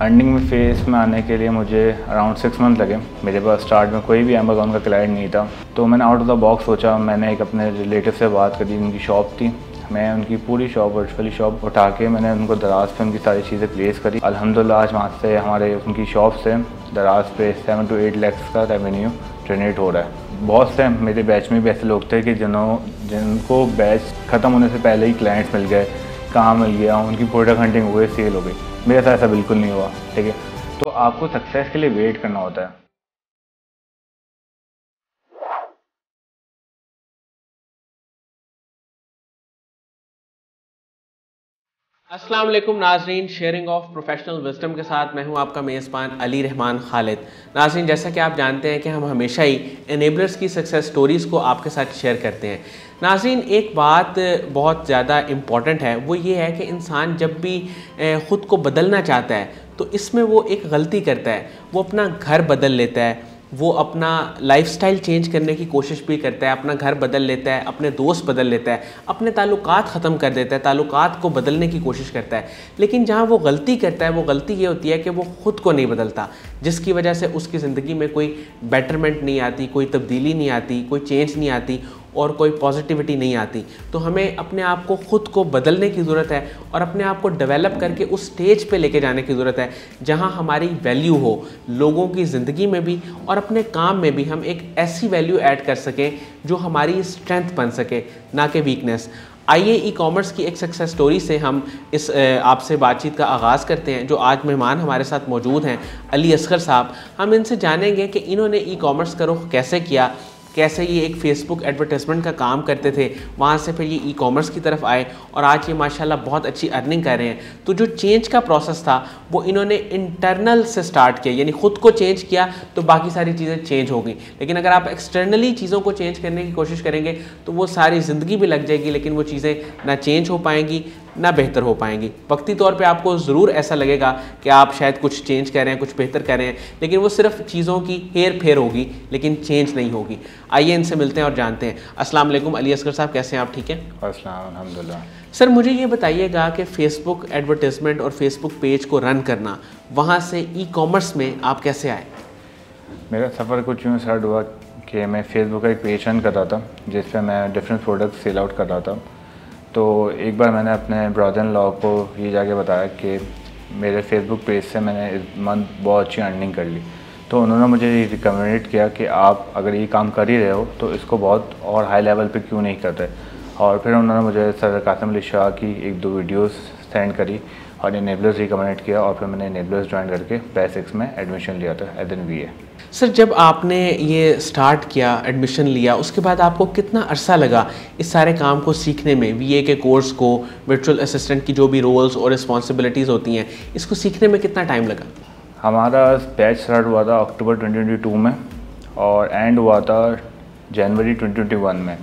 Earning में face में आने के लिए मुझे अराउंड 6 मंथ लगे। मेरे पास स्टार्ट में कोई भी अमेज़ॉन का क्लाइंट नहीं था, तो मैंने आउट ऑफ द बॉक्स सोचा। मैंने एक अपने रिलेटिव से बात करी, उनकी शॉप थी। मैं उनकी पूरी शॉप, वर्चुअली शॉप उठा के मैंने उनको दराज पे उनकी सारी चीज़ें प्लेस करी। अल्हम्दुलिल्लाह आज वहाँ से हमारे उनकी शॉप से दराज पे 7 to 8 लाख का रेवेन्यू जनरेट हो रहा है। बहुत से मेरे बैच में भी ऐसे लोग थे कि जिनको बैच ख़त्म होने से पहले ही क्लाइंट्स मिल गए, काम मिल गया, उनकी प्रोडक्ट हंटिंग हो गई, सेल हो गई। मेरे साथ ऐसा बिल्कुल नहीं हुआ। ठीक है, तो आपको सक्सेस के लिए वेट करना होता है। अस्सलाम वालेकुम नाजरीन, शेयरिंग ऑफ प्रोफेशनल विजडम के साथ मैं हूं आपका मेज़बान अली रहमान खालिद। नाजरीन, जैसा कि आप जानते हैं कि हम हमेशा ही एनेबलर्स की सक्सेस स्टोरीज़ को आपके साथ शेयर करते हैं। नाजरीन, एक बात बहुत ज़्यादा इम्पॉर्टेंट है, वो ये है कि इंसान जब भी ख़ुद को बदलना चाहता है तो इसमें वो एक गलती करता है। वो अपना घर बदल लेता है, वो अपना लाइफस्टाइल चेंज करने की कोशिश भी करता है, अपना घर बदल लेता है, अपने दोस्त बदल लेता है, अपने ताल्लुकात ख़त्म कर देता है, ताल्लुकात को बदलने की कोशिश करता है। लेकिन जहाँ वो गलती करता है, वो गलती ये होती है कि वो ख़ुद को नहीं बदलता, जिसकी वजह से उसकी ज़िंदगी में कोई बेटरमेंट नहीं आती, कोई तब्दीली नहीं आती, कोई चेंज नहीं आती और कोई पॉजिटिविटी नहीं आती। तो हमें अपने आप को ख़ुद को बदलने की ज़रूरत है और अपने आप को डेवलप करके उस स्टेज पे लेके जाने की ज़रूरत है जहां हमारी वैल्यू हो, लोगों की ज़िंदगी में भी और अपने काम में भी हम एक ऐसी वैल्यू ऐड कर सकें जो हमारी स्ट्रेंथ बन सके, ना कि वीकनेस। आइए ई कॉमर्स की एक सक्सेस स्टोरी से हम इस आपसे बातचीत का आगाज़ करते हैं। जो आज मेहमान हमारे साथ मौजूद हैं, अली असगर साहब, हम इनसे जानेंगे कि इन्होंने ई कॉमर्स का रुख कैसे किया, कैसे ये एक फ़ेसबुक एडवर्टाइजमेंट का काम करते थे, वहाँ से फिर ये ई कॉमर्स की तरफ आए और आज ये माशाल्लाह बहुत अच्छी अर्निंग कर रहे हैं। तो जो चेंज का प्रोसेस था वो इन्होंने इंटरनल से स्टार्ट किया, यानी ख़ुद को चेंज किया तो बाकी सारी चीज़ें चेंज हो गई। लेकिन अगर आप एक्सटर्नली चीज़ों को चेंज करने की कोशिश करेंगे तो वो सारी ज़िंदगी भी लग जाएगी, लेकिन वो चीज़ें ना चेंज हो पाएंगी ना बेहतर हो पाएंगी। वक्ती तौर पे आपको ज़रूर ऐसा लगेगा कि आप शायद कुछ चेंज कर रहे हैं, कुछ बेहतर कर रहे हैं, लेकिन वो सिर्फ चीज़ों की हेर फेर होगी, लेकिन चेंज नहीं होगी। आइए इनसे मिलते हैं और जानते हैं। अस्सलाम वालेकुम अली असगर साहब, कैसे हैं आप? ठीक हैं? अस्सलाम, अल्हम्दुलिल्लाह। सर, मुझे ये बताइएगा कि फ़ेसबुक एडवर्टाइजमेंट और फेसबुक पेज को रन करना, वहाँ से ई कॉमर्स में आप कैसे आए? मेरा सफ़र कुछ यूँ स्टार्ट हुआ कि मैं फेसबुक का एक पेज रन कर रहा था जिस पर मैं डिफरेंट प्रोडक्ट सेल आउट कर रहा था। तो एक बार मैंने अपने ब्रदर इन लॉ को ये जाके बताया कि मेरे फेसबुक पेज से मैंने इस मंथ बहुत अच्छी अर्निंग कर ली। तो उन्होंने मुझे रिकमेंड किया कि आप अगर ये काम कर ही रहे हो तो इसको बहुत और हाई लेवल पे क्यों नहीं करते। और फिर उन्होंने मुझे सर कासिम अली शाह की 1-2 वीडियोस सेंड करी और इनेबलर्स रिकमेंड किया और फिर मैंने इनेबलर्स ज्वाइन करके बेसिक्स में एडमिशन लिया था एज एन VA। सर, जब आपने ये स्टार्ट किया, एडमिशन लिया, उसके बाद आपको कितना अरसा लगा इस सारे काम को सीखने में? VA के कोर्स को, वर्चुअल असिस्टेंट की जो भी रोल्स और रिस्पॉन्सिबिलिटीज़ होती हैं, इसको सीखने में कितना टाइम लगा? हमारा बैच स्टार्ट हुआ था अक्टूबर 2022 में और एंड हुआ था जनवरी 2021 में।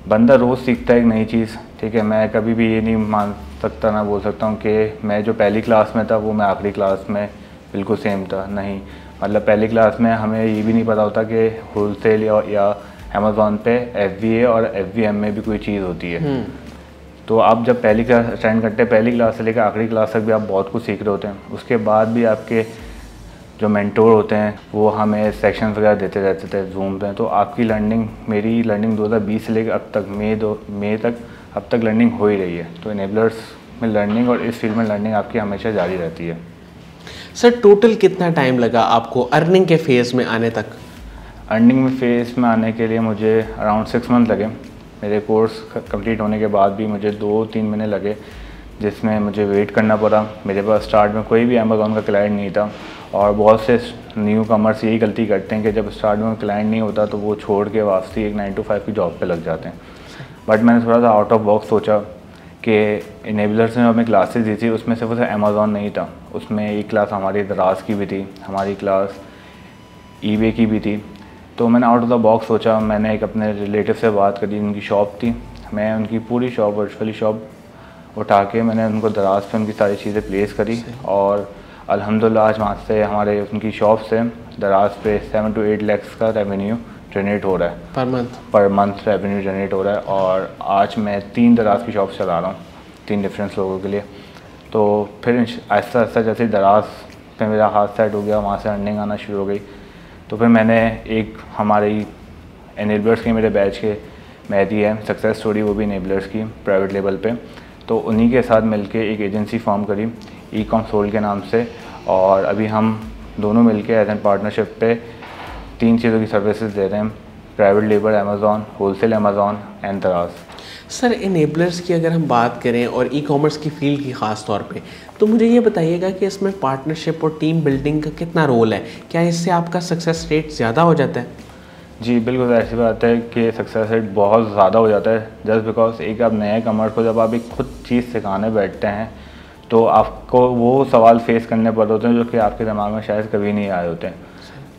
बंदा रोज़ सीखता है एक नई चीज़। ठीक है, मैं कभी भी ये नहीं मान सकता, ना बोल सकता हूँ कि मैं जो पहली क्लास में था वो मैं आखिरी क्लास में बिल्कुल सेम था। नहीं, मतलब पहली क्लास में हमें ये भी नहीं पता होता कि होलसेल या अमेज़ॉन पे FBA और FBM में भी कोई चीज़ होती है। तो आप जब पहली क्लास अटेंड करते हैं, पहली क्लास से लेकर आखिरी क्लास तक भी आप बहुत कुछ सीख रहे होते हैं। उसके बाद भी आपके जो मेंटोर होते हैं वो हमें सेक्शन वगैरह देते रहते थे जूम पे। तो आपकी लर्निंग, मेरी लर्निंग 2020 से लेकर अब तक मई तक अब तक लर्निंग हो ही रही है। तो इनेबलर्स में लर्निंग और इस फील्ड में लर्निंग आपकी हमेशा जारी रहती है। सर, टोटल कितना टाइम लगा आपको अर्निंग के फेज़ में आने तक? अर्निंग में फेज़ में आने के लिए मुझे अराउंड 6 मंथ लगे। मेरे कोर्स कंप्लीट होने के बाद भी मुझे 2-3 महीने लगे, जिसमें मुझे वेट करना पड़ा। मेरे पास स्टार्ट में कोई भी अमेज़ॉन का क्लाइंट नहीं था और बहुत से न्यू कमर्स यही गलती करते हैं कि जब स्टार्ट में क्लाइंट नहीं होता तो वो छोड़ के वापसी एक 9 to 5 की जॉब पे लग जाते हैं। बट मैंने थोड़ा सा आउट ऑफ बॉक्स सोचा कि इनेबलर्स ने हमें क्लासेस दी थी, उसमें सिर्फ अमेज़ॉन नहीं था, उसमें एक क्लास हमारी दराज की भी थी, हमारी क्लास eBay की भी थी। तो मैंने आउट ऑफ द बॉक्स सोचा। मैंने एक अपने रिलेटिव से बात करी, उनकी शॉप थी। मैं उनकी पूरी शॉप, वर्चुअली शॉप उठा के मैंने उनको दराज पे उनकी सारी चीज़ें प्लेस करी और अल्हम्दुलिल्लाह आज वहाँ से हमारे उनकी शॉप से दराज पे 7 to 8 लाख का रेवेन्यू जनरेट हो रहा है पर मंथ रेवेन्यू जनरेट हो रहा है। और आज मैं 3 दराज की शॉप चला रहा हूँ 3 डिफरेंट लोगों के लिए। तो फिर आहिस्ता आहिस्ता जैसे दराज पे मेरा हाथ सेट हो गया, वहाँ से अर्निंग आना शुरू हो गई। तो फिर मैंने एक हमारी एनेबलर्स के मेरे बैच के मेहदी है सक्सेस स्टोरी, वो भी एनेबलर्स की प्राइवेट लेवल पे, तो उन्हीं के साथ मिलके एक एजेंसी फॉर्म करी ई-कॉम सोल के नाम से। और अभी हम दोनों मिलके एज एन पार्टनरशिप पे 3 चीज़ों की सर्विसेज दे रहे हैं, private labour Amazon, wholesale Amazon and दराज। सर इनेबलर्स की अगर हम बात करें और ई कॉमर्स की फील्ड की ख़ास तौर पे, तो मुझे ये बताइएगा कि इसमें पार्टनरशिप और टीम बिल्डिंग का कितना रोल है? क्या इससे आपका सक्सेस रेट ज़्यादा हो जाता है? जी बिल्कुल, ऐसी बात है कि सक्सेस रेट बहुत ज़्यादा हो जाता है, जस्ट बिकॉज एक आप नए कमर्स को जब आप एक खुद चीज़ सिखाने बैठते हैं तो आपको वो सवाल फेस करने पड़ होते हैं जो कि आपके दिमाग में शायद कभी नहीं आए होते हैं।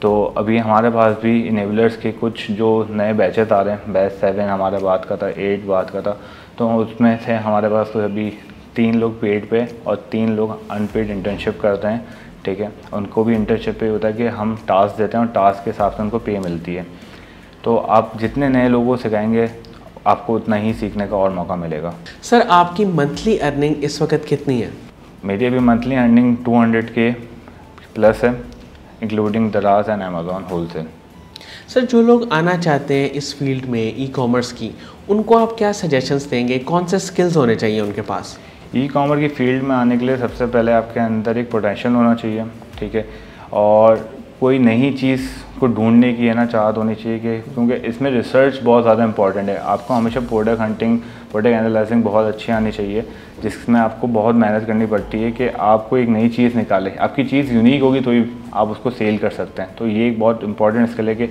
तो अभी हमारे पास भी इनेबलर्स के कुछ जो नए बैचेस आ रहे हैं, बैच 7 हमारे बात का था, 8 बात का था, तो उसमें से हमारे पास तो अभी 3 लोग पेड पे और 3 लोग अनपेड इंटर्नशिप करते हैं। ठीक है, उनको भी इंटर्नशिप पे होता है कि हम टास्क देते हैं और टास्क के हिसाब से उनको पे मिलती है। तो आप जितने नए लोगों से सिखाएंगे आपको उतना ही सीखने का और मौका मिलेगा। सर आपकी मंथली अर्निंग इस वक्त कितनी है? मेरी अभी मंथली अर्निंग 200K प्लस है, इंक्लूडिंग दराज एंड अमेज़ॉन होलसेल। सर जो लोग आना चाहते हैं इस फील्ड में ई कॉमर्स की, उनको आप क्या सजेशंस देंगे? कौन से स्किल्स होने चाहिए उनके पास? ई कॉमर्स की फील्ड में आने के लिए सबसे पहले आपके अंदर एक पोटेंशियल होना चाहिए। ठीक है, और कोई नई चीज़ को ढूंढने की है ना चाहत होनी चाहिए कि क्योंकि इसमें रिसर्च बहुत ज़्यादा इंपॉर्टेंट है। आपको हमेशा प्रोडक्ट हंटिंग, प्रोडक्ट एनालाइजिंग बहुत अच्छी आनी चाहिए, जिसमें आपको बहुत मेहनत करनी पड़ती है कि आपको एक नई चीज़ निकाले। आपकी चीज़ यूनिक होगी तो ही आप उसको सेल कर सकते हैं। तो ये एक बहुत इंपॉर्टेंट स्किल है कि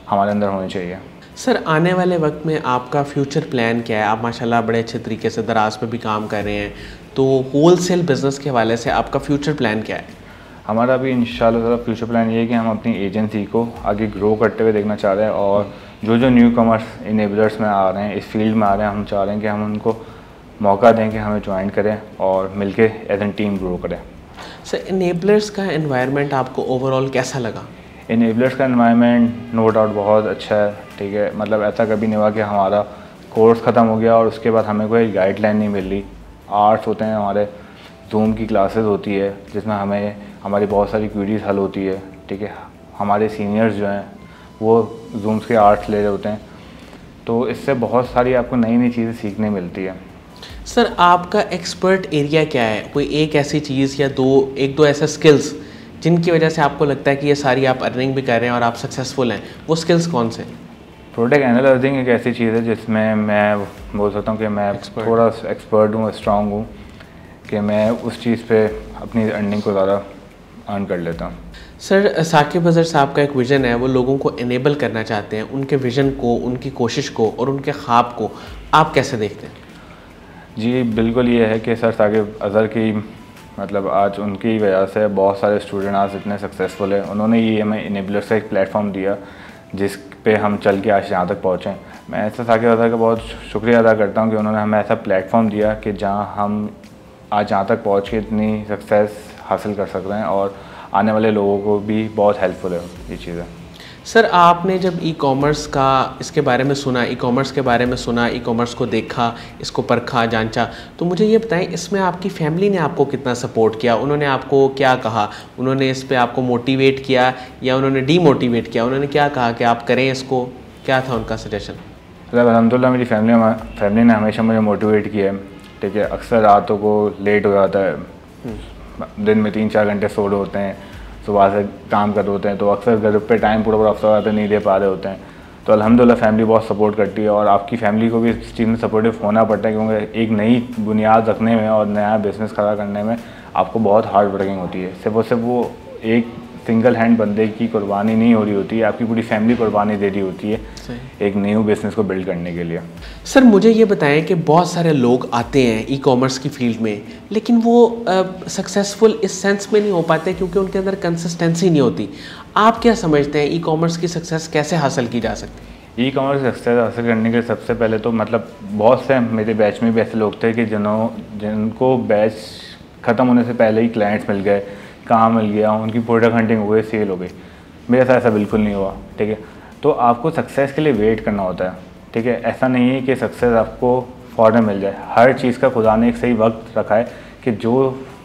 हमारे अंदर होनी चाहिए। सर आने वाले वक्त में आपका फ्यूचर प्लान क्या है? आप माशाल्लाह बड़े अच्छे तरीके से दराज पे भी काम कर रहे हैं, तो होलसेल बिज़नेस के हवाले से आपका फ्यूचर प्लान क्या है? हमारा भी इंशाल्लाह फ्यूचर प्लान ये है कि हम अपनी एजेंसी को आगे ग्रो करते हुए देखना चाह रहे हैं, और जो न्यू कमर्स इनेबलर्स में आ रहे हैं, इस फील्ड में आ रहे हैं, हम चाह रहे हैं कि हम उनको मौका दें कि हमें ज्वाइन करें और मिलके एज एन टीम ग्रो करें। सर इनेबलर्स का एनवायरनमेंट आपको ओवरऑल कैसा लगा? इनेबलर्स का एनवायरनमेंट नो डाउट बहुत अच्छा है। ठीक है, मतलब ऐसा कभी नहीं हुआ कि हमारा कोर्स ख़त्म हो गया और उसके बाद हमें कोई गाइडलाइन नहीं मिल रही। आर्ट्स होते हैं हमारे, जूम की क्लासेस होती है जिसमें हमें हमारी बहुत सारी क्वेरीज हल होती है। ठीक है, हमारे सीनियर्स जो हैं वो जूम्स के आर्ट्स ले रहे होते हैं, तो इससे बहुत सारी आपको नई नई चीज़ें सीखने मिलती है। सर आपका एक्सपर्ट एरिया क्या है? कोई एक ऐसी चीज़ या एक दो ऐसे स्किल्स जिनकी वजह से आपको लगता है कि ये सारी आप अर्निंग भी कर रहे हैं और आप सक्सेसफुल हैं, वो स्किल्स कौन से? प्रोडक्ट एनालाइजिंग एक ऐसी चीज़ है जिसमें मैं बोल सकता हूँ कि मैं थोड़ा एक्सपर्ट हूँ, स्ट्रॉन्ग हूँ, कि मैं उस चीज़ पे अपनी अर्निंग को ज़्यादा अर्न कर लेता हूँ। सर साकिब अज़हर साहब का एक विज़न है, वो लोगों को इनेबल करना चाहते हैं, उनके विज़न को, उनकी कोशिश को और उनके ख्वाब को आप कैसे देखते हैं? जी बिल्कुल, ये है कि सर साकिब अज़हर की मतलब आज उनकी वजह से बहुत सारे स्टूडेंट आज इतने सक्सेसफुल हैं। उन्होंने ये हमें इनेबलर्स का एक प्लेटफॉर्म दिया जिस पे हम चल के आज यहाँ तक पहुँचे। मैं ऐसा साकिब अज़हर का बहुत शुक्रिया अदा करता हूँ कि उन्होंने हमें ऐसा प्लेटफॉर्म दिया कि जहाँ हम आज यहाँ तक पहुँच के इतनी सक्सेस हासिल कर सकते हैं, और आने वाले लोगों को भी बहुत हेल्पफुल है ये चीज़ें। सर आपने जब ई कॉमर्स का इसके बारे में सुना, ई कॉमर्स के बारे में सुना, ई कॉमर्स को देखा, इसको परखा, जांचा, तो मुझे ये बताएं इसमें आपकी फैमिली ने आपको कितना सपोर्ट किया? उन्होंने आपको क्या कहा? उन्होंने इस पे आपको मोटिवेट किया या उन्होंने डीमोटिवेट किया? उन्होंने क्या कहा कि आप करें इसको? क्या था उनका सजेशन? मतलब अल्हम्दुलिल्लाह मेरी फैमिली ने हमेशा मुझे मोटिवेट किया है। ठीक है, अक्सर रातों को लेट हो जाता है, दिन में 3-4 घंटे सो रहे होते हैं, सुबह से काम कर रहे होते हैं, तो अक्सर घर पे टाइम पूरा अफसर आता है, नहीं दे पा रहे होते हैं। तो अल्हम्दुलिल्लाह फैमिली बहुत सपोर्ट करती है, और आपकी फैमिली को भी इस चीज़ में सपोर्टिव होना पड़ता है, क्योंकि एक नई बुनियाद रखने में और नया बिज़नेस खड़ा करने में आपको बहुत हार्ड वर्किंग होती है। सिर्फ वो एक सिंगल हैंड बंदे की कुर्बानी नहीं हो रही होती है, आपकी पूरी फैमिली कुर्बानी दे रही होती है एक न्यू बिज़नेस को बिल्ड करने के लिए। सर मुझे ये बताएं कि बहुत सारे लोग आते हैं ई कॉमर्स की फील्ड में, लेकिन वो सक्सेसफुल इस सेंस में नहीं हो पाते क्योंकि उनके अंदर कंसिस्टेंसी नहीं होती। आप क्या समझते हैं ई कॉमर्स की सक्सेस कैसे हासिल की जा सकती है? ई कॉमर्स सक्सेस हासिल करने के लिए सबसे पहले तो मतलब बहुत से मेरे बैच में भी ऐसे लोग थे कि जिनको बैच ख़त्म होने से पहले ही क्लाइंट्स मिल गए, काम मिल गया, उनकी प्रोडक्ट हंटिंग हो गई, सेल हो गई। मेरे साथ ऐसा बिल्कुल नहीं हुआ। ठीक है, तो आपको सक्सेस के लिए वेट करना होता है। ठीक है, ऐसा नहीं है कि सक्सेस आपको फ़ौरन मिल जाए। हर चीज़ का खुदा ने एक सही वक्त रखा है कि जो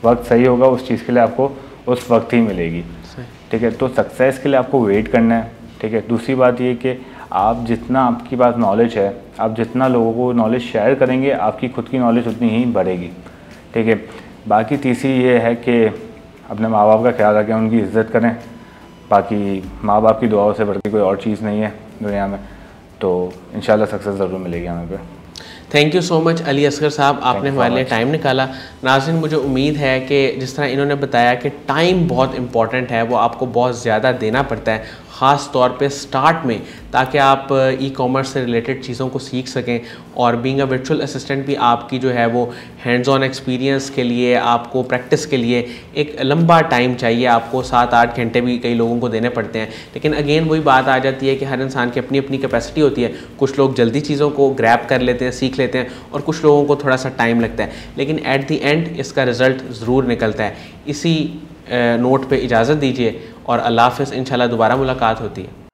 वक्त सही होगा उस चीज़ के लिए आपको उस वक्त ही मिलेगी, ठीक है। तो सक्सेस के लिए आपको वेट करना है, ठीक है। दूसरी बात ये कि आप जितना आपके पास नॉलेज है, आप जितना लोगों को नॉलेज शेयर करेंगे, आपकी खुद की नॉलेज उतनी ही बढ़ेगी, ठीक है। बाकी तीसरी ये है कि अपने माँ बाप का ख्याल रखें, उनकी इज़्ज़त करें। बाकी माँ बाप की दुआओं से बढ़ के कोई और चीज़ नहीं है दुनिया में, तो इंशाल्लाह सक्सेस ज़रूर मिलेगी हमें पे। Thank you so much Ali Asgar साहब, आपने हमारे लिए टाइम निकाला। नाज़रीन, मुझे उम्मीद है कि जिस तरह इन्होंने बताया कि टाइम बहुत इंपॉर्टेंट है, वो आपको बहुत ज़्यादा देना पड़ता है, ख़ास तौर पे स्टार्ट में, ताकि आप ई कॉमर्स से रिलेटेड चीज़ों को सीख सकें। और बीइंग अ वर्चुअल असिस्टेंट भी आपकी जो है वो हैंड्स ऑन एक्सपीरियंस के लिए, आपको प्रैक्टिस के लिए एक लंबा टाइम चाहिए, आपको 7-8 घंटे भी कई लोगों को देने पड़ते हैं। लेकिन अगेन वही बात आ जाती है कि हर इंसान की अपनी अपनी कैपेसिटी होती है। कुछ लोग जल्दी चीज़ों को ग्रैब कर लेते हैं, सीख लेते हैं, और कुछ लोगों को थोड़ा सा टाइम लगता है, लेकिन एट द एंड इसका रिज़ल्ट ज़रूर निकलता है। इसी नोट पे इजाज़त दीजिए और अल्लाह हाफ़िज़। इंशाल्लाह दोबारा मुलाकात होती है।